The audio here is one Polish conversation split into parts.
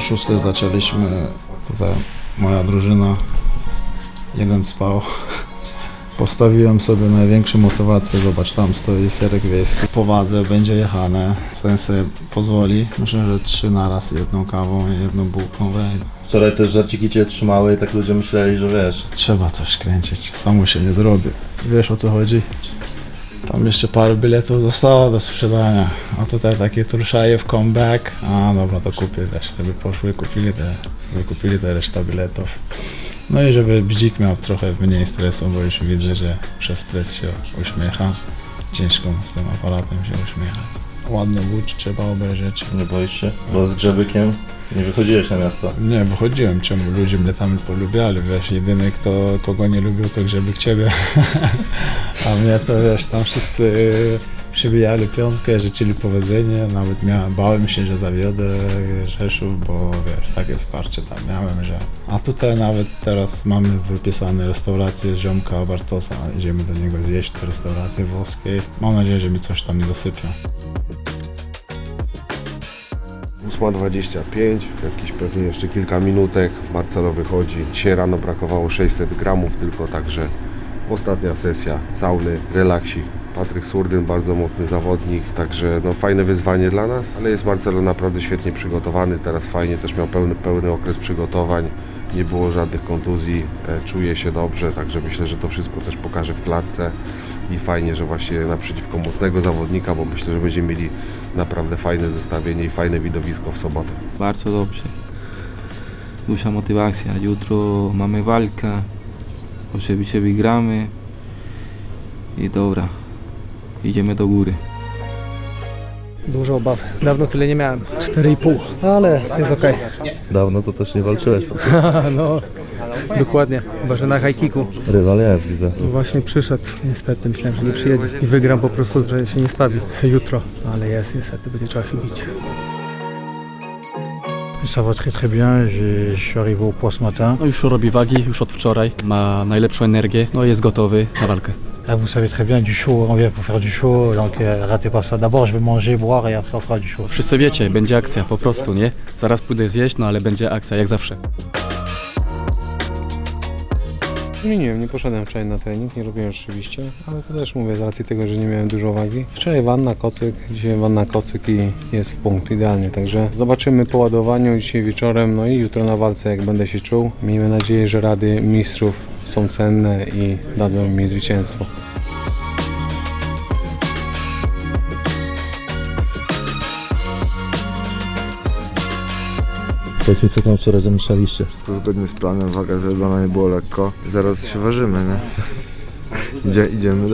6 zaczęliśmy, tutaj moja drużyna, jeden spał. Postawiłem sobie największą motywację, zobacz, tam stoi serek wiejski. Po wadze będzie jechane, sensei pozwoli. Myślę, że 3 na raz, jedną kawą i jedną bułką wejdę. Wczoraj też żarciki cię trzymały i tak ludzie myśleli, że wiesz. Trzeba coś kręcić, samo się nie zrobi. Wiesz, o co chodzi? Tam jeszcze parę biletów zostało do sprzedania. A tutaj taki Turszajew comeback. A dobra, to kupię też, żeby poszły, wykupili te reszta biletów. No i żeby Bzik miał trochę mniej stresu, bo już widzę, że przez stres się uśmiecha. Ciężko z tym aparatem się uśmiechać. Ładny łódź trzeba obejrzeć. Nie boisz się? Bo z Grzebykiem nie wychodziłeś na miasto. Nie, wychodziłem, czemu ludzie mnie tam polubiali, wiesz, jedyny kogo nie lubił to Grzebyk ciebie. A mnie to wiesz, tam wszyscy przybijali piątkę, życzyli powodzenia, nawet bałem się, że zawiodę Rzeszów, bo wiesz, takie wsparcie tam miałem, że... A tutaj nawet teraz mamy wypisane restaurację ziomka Bartosa, idziemy do niego zjeść do restauracji włoskiej. Mam nadzieję, że mi coś tam nie dosypią. 8:25, jakieś pewnie jeszcze kilka minutek, Marcelo wychodzi. Dzisiaj rano brakowało 600 gramów tylko, także ostatnia sesja sauny, relaksik. Patryk Surdyn, bardzo mocny zawodnik, także no, fajne wyzwanie dla nas, ale jest Marcelo naprawdę świetnie przygotowany, teraz fajnie, też miał pełny okres przygotowań, nie było żadnych kontuzji, czuje się dobrze, także myślę, że to wszystko też pokaże w klatce i fajnie, że właśnie naprzeciwko mocnego zawodnika, bo myślę, że będziemy mieli naprawdę fajne zestawienie i fajne widowisko w sobotę. Bardzo dobrze. Duża motywacja. Jutro mamy walkę. Oczywiście wygramy. I dobra. Idziemy do góry. Dużo obaw. Dawno tyle nie miałem. 4,5. Ale jest okej. Dawno to też nie walczyłeś. No, dokładnie. Chyba, że na high kicku. Rywal jest, widzę. Właśnie przyszedł. Niestety myślałem, że nie przyjedzie. I wygram po prostu, że się nie stawi jutro. Ale jest, niestety będzie trzeba się bić. Ça va très bien, je suis arrivé au poids ce matin. No już robi wagi, już od wczoraj, ma najlepszą energię, no jest gotowy na walkę. Vous savez très bien, du show, on vient pour faire du show, donc ratez pas ça. D'abord je vais manger, boire et après on fera du show. Wszyscy wiecie, będzie akcja po prostu, nie? Zaraz pójdę zjeść, no ale będzie akcja jak zawsze. Zmieniłem, nie poszedłem wczoraj na trening, nie robiłem rzeczywiście, ale to też mówię z racji tego, że nie miałem dużo wagi. Wczoraj wanna, kocyk, dzisiaj wanna, kocyk i jest w punkt, idealnie, także zobaczymy po ładowaniu dzisiaj wieczorem, no i jutro na walce jak będę się czuł. Miejmy nadzieję, że rady mistrzów są cenne i dadzą mi zwycięstwo. Powiedz mi, co tam wczoraj zamieszaliście. Wszystko zgodnie z planem, waga zrobiona, nie było lekko. Zaraz się ważymy, nie? Idziemy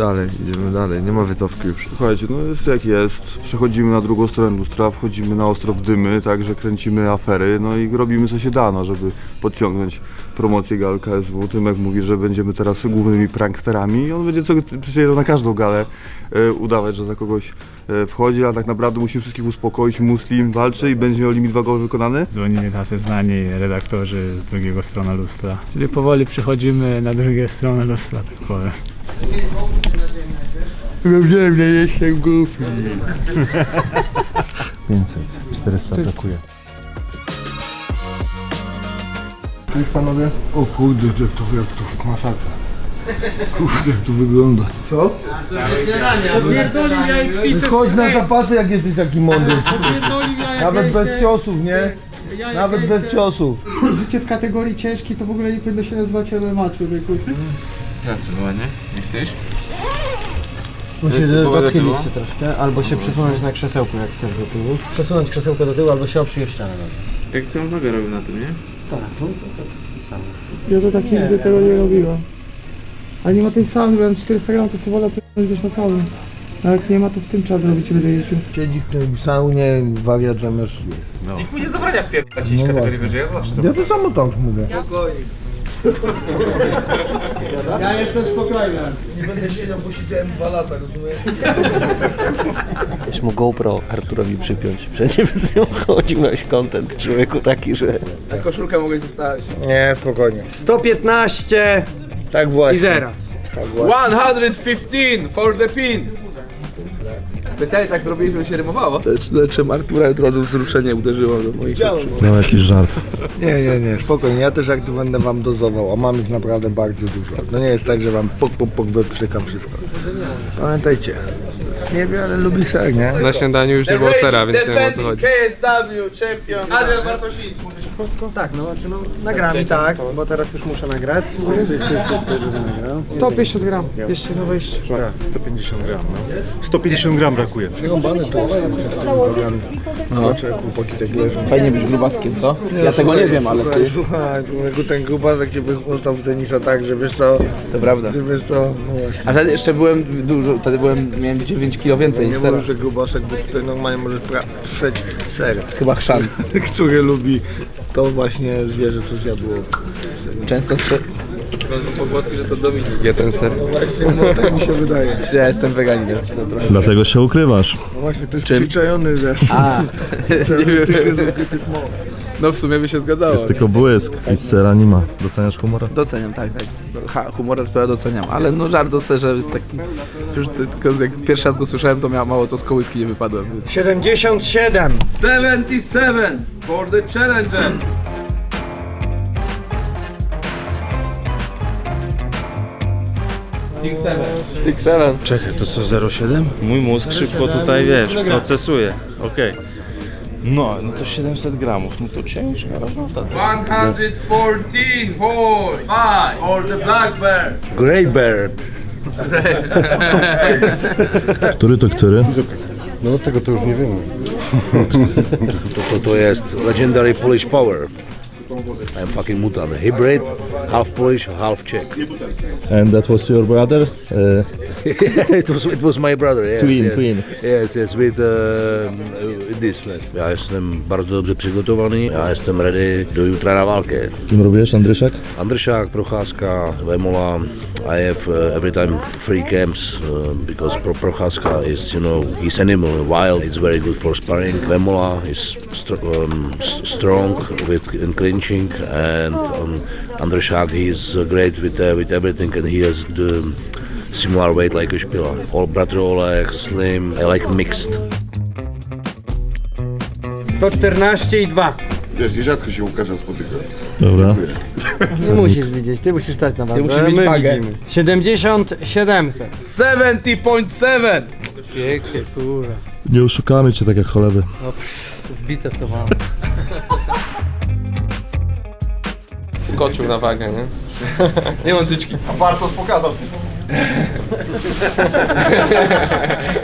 dalej, nie ma wycofki już. Słuchajcie, no jest jak jest, przechodzimy na drugą stronę lustra, wchodzimy na ostro w dymy, także kręcimy afery, no i robimy co się da, no, żeby podciągnąć promocję gal KSW. Tymek mówi, że będziemy teraz głównymi pranksterami i on będzie przyjeżdżał na każdą galę udawać, że za kogoś wchodzi, a tak naprawdę musimy wszystkich uspokoić, Muslim walczy i będzie miał limit wagowy wykonany. Dzwonili tacy znani redaktorzy z drugiego strony lustra. Czyli powoli przechodzimy na drugą stronę lustra, tak powiem. Wiem, nie jestem głupi. 500, 400 brakuje. Cześć panowie. O kurde, jak to masakra. Kurde, jak to wygląda. Co? Chodź na zapasy, jak jesteś taki mądry. Nawet bez ciosów, nie? Nawet bez ciosów. Życie w kategorii ciężkiej to w ogóle nie powinno się nazywać MMA, człowieku. Jak co było, nie? Jesteś? Musisz odchylić się troszkę, albo się przesunąć na krzesełku, jak chcesz do tyłu. Przesunąć krzesełko do tyłu, albo się oprzeć ścianę. Tak całą nogę robił na tym, nie? Tak, no to tak samo. Ja to tak nigdy tego nie robiłam. A nie ma tej sauny, bo ja mam 400 gram, to sobie wolę wiesz na saunie. A jak nie ma, to w tym czas zrobić i będę jeździł. Siedzi w tym saunie, wariat zamiast... No. Nikt mu nie zabrania wpierdać iść kategorii wyżej, ja zawsze to Ja to samo tak mówię. Ja jestem spokojny. Nie będę siedział, bo siedziałem 2 lata, rozumiesz? Weź mu GoPro Arturowi przypiąć. Wszędzie by z nią chodził nasz content. Człowieku taki, że... A koszulkę mogę zostawić. Nie, spokojnie. 115 Tak właśnie. i 0. Tak właśnie. 115 for the pin! Specjalnie tak zrobiliśmy, żeby się rymowało. Lecz Artura od razu wzruszenie uderzyło do moich oczu. Miał jakiś żart. Nie, spokojnie, ja też jak tu będę wam dozował, a mam ich naprawdę bardzo dużo. No nie jest tak, że wam pok wyprzykam wszystko. Pamiętajcie, niewiele lubi ser, nie? Na śniadaniu już nie było sera, więc nie wiem o co chodzi. KSW champion Adrian Bartosicki. Tak, no nagram i tak, bo teraz już muszę nagrać. 150 gram, jeszcze no wejść. 150 gram, no. 150 gram brakuje. Przygąbany to chłopaki tak leżą. Fajnie być grubaskiem, co? Ja tego nie wiem, ale ty... Słuchaj, człowieku, ten grubasek cię wychłostał w tenisa tak, że wiesz co... To prawda. Że wiesz co, no właśnie. A wtedy jeszcze byłem dużo, miałem 9 kilo więcej Nie niż mówię, teraz. że grubasek, bo tutaj normalnie możesz trzeć ser. Chyba chrzan. Który lubi to właśnie zwierzę, co zjadło. Często Pogłoski, że to Dominik je ten ser. Właśnie, no tak mi się wydaje. ja jestem weganinem. Dlatego się ukrywasz. No właśnie, to jest przyczajony zresztą. A, No w sumie by się zgadzało. Jest tylko błysk i sera nie ma. Doceniasz humora? doceniam, tak. Humor Artura doceniam, ale no żart o serze jest taki... Już tylko jak pierwszy raz go słyszałem, to mało co z kołyski nie wypadłem. 77! 77 for the challenger. Six, seven. Czekaj, to co 0,7? Mój mózg szybko tutaj, wiesz, procesuje. Okej. No to 700 gramów, no to ciężka robota. 114 boy. 5 for the black bear. Grey Bear. Który to który? No tego to już nie wiemy. To jest Legendary Polish Power. I'm fucking mutant. Hybrid, half Polish, half Czech. And that was your brother? It was my brother, yes. Twin. Yes, with this. Ja jestem bardzo dobrze przygotowany. Ja jestem ready do jutra na walkę. Kim robisz, Andryszak? Andryszak, Procházka, Vemola. I have every time free camps because Procházka is, he's animal, wild. It's very good for sparring. Vemola is strong in clinching, and Andryszak, he's great with everything, and he has the similar weight like Ushpila. All brother Oleg, slim, I like mixed. 114 i 2. Wiesz, nierzadko się Łukasza spotyka. Dobra. Nie musisz widzieć, ty musisz stać na wadze. musisz mieć my wagę. widzimy. 7700. 70.7. Pięknie, kurwa. Nie oszukamy cię tak jak cholewy. No wbite w to mam. Skoczył na wagę, nie? Nie mam tyczki. A Bartosz pokazał.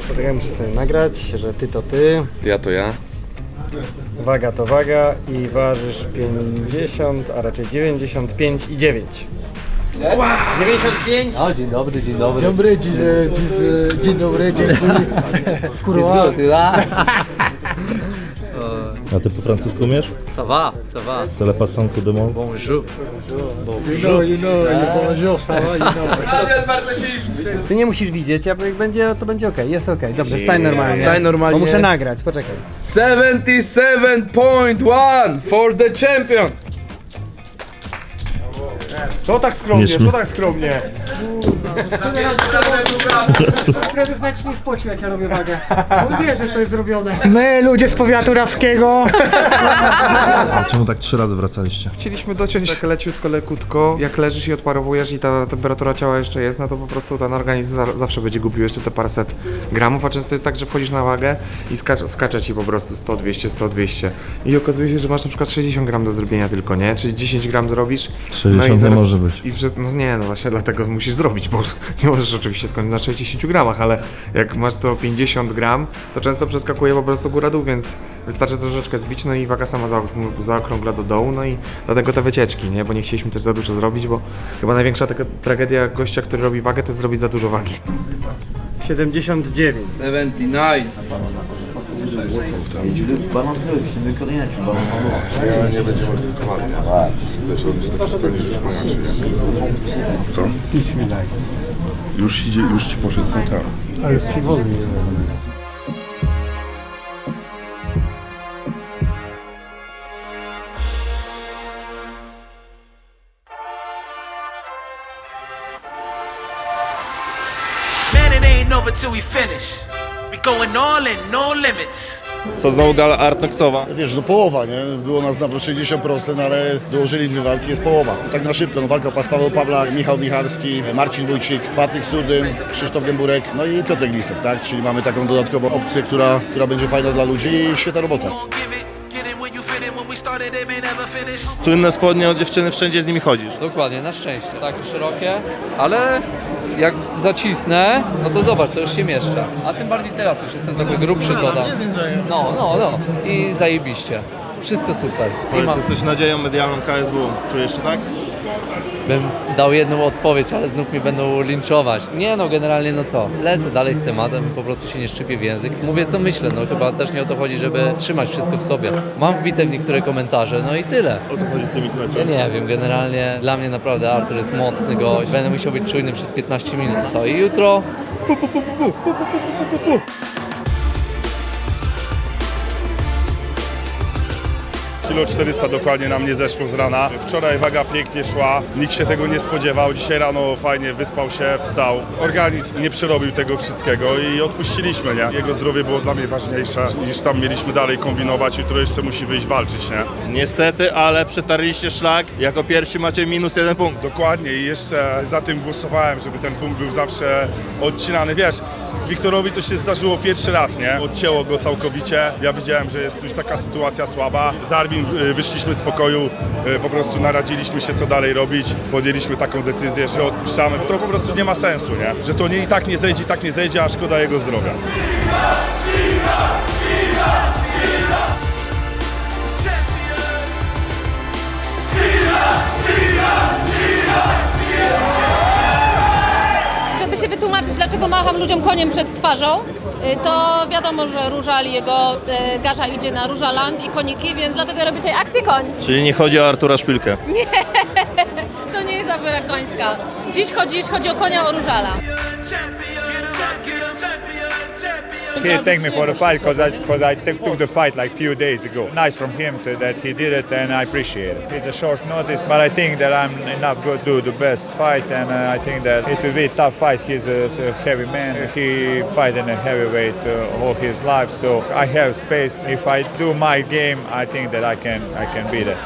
Poczekaj, muszę sobie nagrać, że ty to ty, Ja to ja. waga to waga i ważysz 50, a raczej 95 i 9. 95? O, dzień dobry, dzień dobry. Dzień dobry, dziękuję. Kurwa. A ty po francusku umiesz? Ça va, ça va. C'est la passante de mon. Bonjour. You know, bonjour, ça va, Adrian Bartosicki. Ty nie musisz widzieć, a jak będzie, to będzie okej, jest okej. Dobrze, stań normalnie. Stań normalnie. Bo muszę nagrać, poczekaj. 77.1 for the champion. Co tak skromnie, co tak skromnie? Prezes nawet się nie spocił, jak ja robię wagę. On wie, że to jest zrobione. My, ludzie z powiatu rawskiego. Czemu tak 3 razy wracaliście? Chcieliśmy dociąć tak leciutko, lekutko. Jak leżysz i odparowujesz i ta temperatura ciała jeszcze jest, no to po prostu ten organizm zawsze będzie gubił jeszcze te paręset gramów, a często jest tak, że wchodzisz na wagę i skacze ci po prostu 100, 200, 100, 200 i okazuje się, że masz na przykład 60 gram do zrobienia tylko, nie? Czyli 10 gram zrobisz, 60 nie może być. I no nie, no właśnie dlatego musisz zrobić, bo nie możesz oczywiście skończyć na 60 gramach, ale jak masz to 50 gram, to często przeskakuje po prostu góra-dół, więc wystarczy troszeczkę zbić, no i waga sama zaokrągla do dołu, no i dlatego te wycieczki, nie? Bo nie chcieliśmy też za dużo zrobić, bo chyba największa taka tragedia gościa, który robi wagę, to jest zrobić za dużo wagi. 79. 79. Nie będziemy ryzykowali. Wiesz, on jest taki spokojny, że już ma raczej. Co? Już ci poszedł na tam. Ale już ci wolniej. Man, it ain't over till we finish. We going all in, no limits. Co znowu gala Artnoxowa? Wiesz, no połowa, nie? Było nas na 60%, ale dołożyli 2 walki, jest połowa. Tak na szybko, no walka Paweł Pawlak, Michał Michalski, Marcin Wójcik, Patryk Surdyn, Krzysztof Gęburek, no i Piotr Glisek, tak? Czyli mamy taką dodatkową opcję, która będzie fajna dla ludzi i świetna robota. Słynne spodnie od dziewczyny, wszędzie z nimi chodzisz. Dokładnie, na szczęście. Tak, szerokie, ale jak zacisnę, no to zobacz, to już się mieszczę. A tym bardziej teraz już jestem trochę grubszy, to dam. No. I zajebiście. Wszystko super. Powiedz, jesteś nadzieją medialną KSW. Czujesz się tak? Bym dał jedną odpowiedź, ale znów mnie będą linczować. Nie no, generalnie no co, lecę dalej z tematem, po prostu się nie szczypię w język. Mówię co myślę, no chyba też nie o to chodzi, żeby trzymać wszystko w sobie. Mam wbite w niektóre komentarze, no i tyle. O co chodzi z tymi słuchaczami? Ja nie wiem, generalnie dla mnie naprawdę Artur jest mocny gość. Będę musiał być czujny przez 15 minut, co? I jutro... Kilo 400 dokładnie nam nie zeszło z rana. Wczoraj waga pięknie szła, nikt się tego nie spodziewał. Dzisiaj rano fajnie wyspał się, wstał. Organizm nie przerobił tego wszystkiego i odpuściliśmy, nie? Jego zdrowie było dla mnie ważniejsze niż tam mieliśmy dalej kombinować. Jutro jeszcze musi wyjść walczyć, nie? Niestety, ale przetarliście szlak. Jako pierwsi macie -1 punkt. Dokładnie i jeszcze za tym głosowałem, żeby ten punkt był zawsze odcinany. Wiesz, Wiktorowi to się zdarzyło pierwszy raz, nie? Odcięło go całkowicie. Ja widziałem, że jest już taka sytuacja słaba. Z Armin wyszliśmy z pokoju, po prostu naradziliśmy się, co dalej robić. Podjęliśmy taką decyzję, że odpuszczamy, bo to po prostu nie ma sensu, nie? Że to i tak nie zejdzie, a szkoda jego zdrowia. Żeby się wytłumaczyć, dlaczego macham ludziom koniem przed twarzą, to wiadomo, że Różal i jego garza idzie na Różaland i koniki, więc dlatego robię dzisiaj akcję koń. Czyli nie chodzi o Artura Szpilkę. Nie, to nie jest aferka końska. Dziś chodzi o konia, o Różala. He thanked me for the fight because I took the fight like few days ago. Nice from him that he did it, and I appreciate it. It's a short notice, but I think that I'm enough to do the best fight, and I think that it will be a tough fight. He's a heavy man. He fight in a heavyweight all his life, so I have space. If I do my game, I think that I can beat it.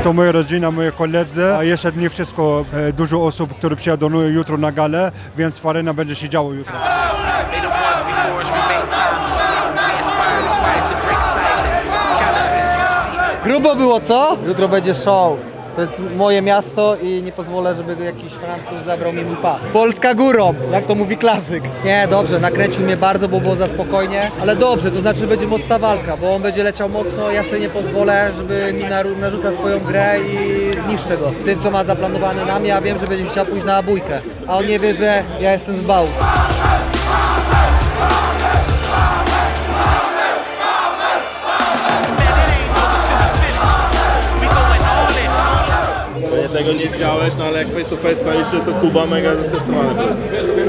To moja rodzina, moi koledzy, a jeszcze nie wszystko, dużo osób, które przyjadą jutro na galę, więc farena będzie się działo jutro. Grubo było, co? Jutro będzie show. To jest moje miasto i nie pozwolę, żeby jakiś Francuz zabrał mi mój pas. Polska górą, jak to mówi klasyk. Nie, dobrze, nakręcił mnie bardzo, bo było za spokojnie, ale dobrze, to znaczy, że będzie mocna walka, bo on będzie leciał mocno, ja sobie nie pozwolę, żeby mi narzuca swoją grę i zniszczę go. Tym, co ma zaplanowane na mnie, ja wiem, że będzie chciał pójść na bójkę, a on nie wie, że ja jestem z bału. Tego nie widziałeś, no ale jak face to face staliście, to Kuba mega zestresowany był.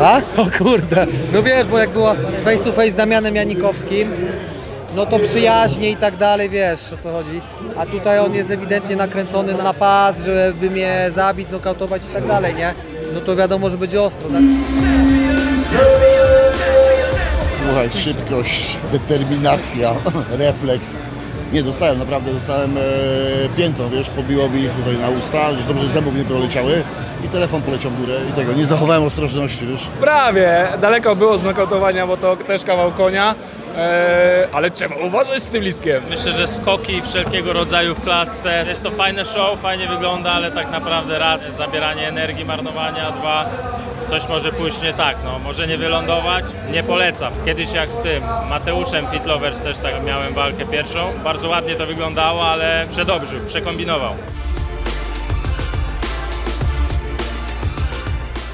A? O kurde, no wiesz, bo jak było face to face z Damianem Janikowskim, no to przyjaźnie i tak dalej, wiesz o co chodzi. A tutaj on jest ewidentnie nakręcony na pas, żeby mnie zabić, nokautować i tak dalej, nie? No to wiadomo, że będzie ostro, tak? Słuchaj, szybkość, determinacja, refleks. Nie, dostałem piętą, wiesz, pobiło mi tutaj na usta, już dobrze zębów nie poleciały i telefon poleciał w górę i tego, nie zachowałem ostrożności, wiesz. Prawie, daleko było z nokautowania, bo to też kawał konia, ale trzeba uważać z tym liskiem. Myślę, że skoki wszelkiego rodzaju w klatce, jest to fajne show, fajnie wygląda, ale tak naprawdę raz zabieranie energii, marnowania, dwa coś może pójść nie tak, no może nie wylądować, nie polecam. Kiedyś jak z tym Mateuszem Fitlovers też tak miałem walkę pierwszą, bardzo ładnie to wyglądało, ale przedobrzył, przekombinował.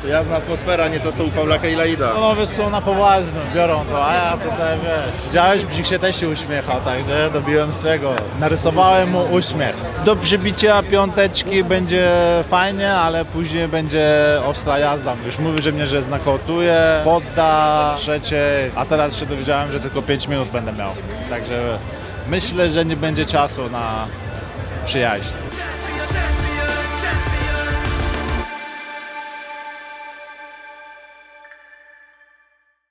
Jasna atmosfera, nie to co u Pawlaka i Laida. No wiesz, są na poważnie, biorą to, a ja tutaj wiesz, widziałeś, Bzik się też się uśmiecha, także dobiłem swego. Narysowałem mu uśmiech. Do przybicia piąteczki będzie fajnie, ale później będzie ostra jazda. Już mówi, że mnie znakautuje, podda trzeciej, a teraz się dowiedziałem, że tylko 5 minut będę miał. Także myślę, że nie będzie czasu na przyjaźń.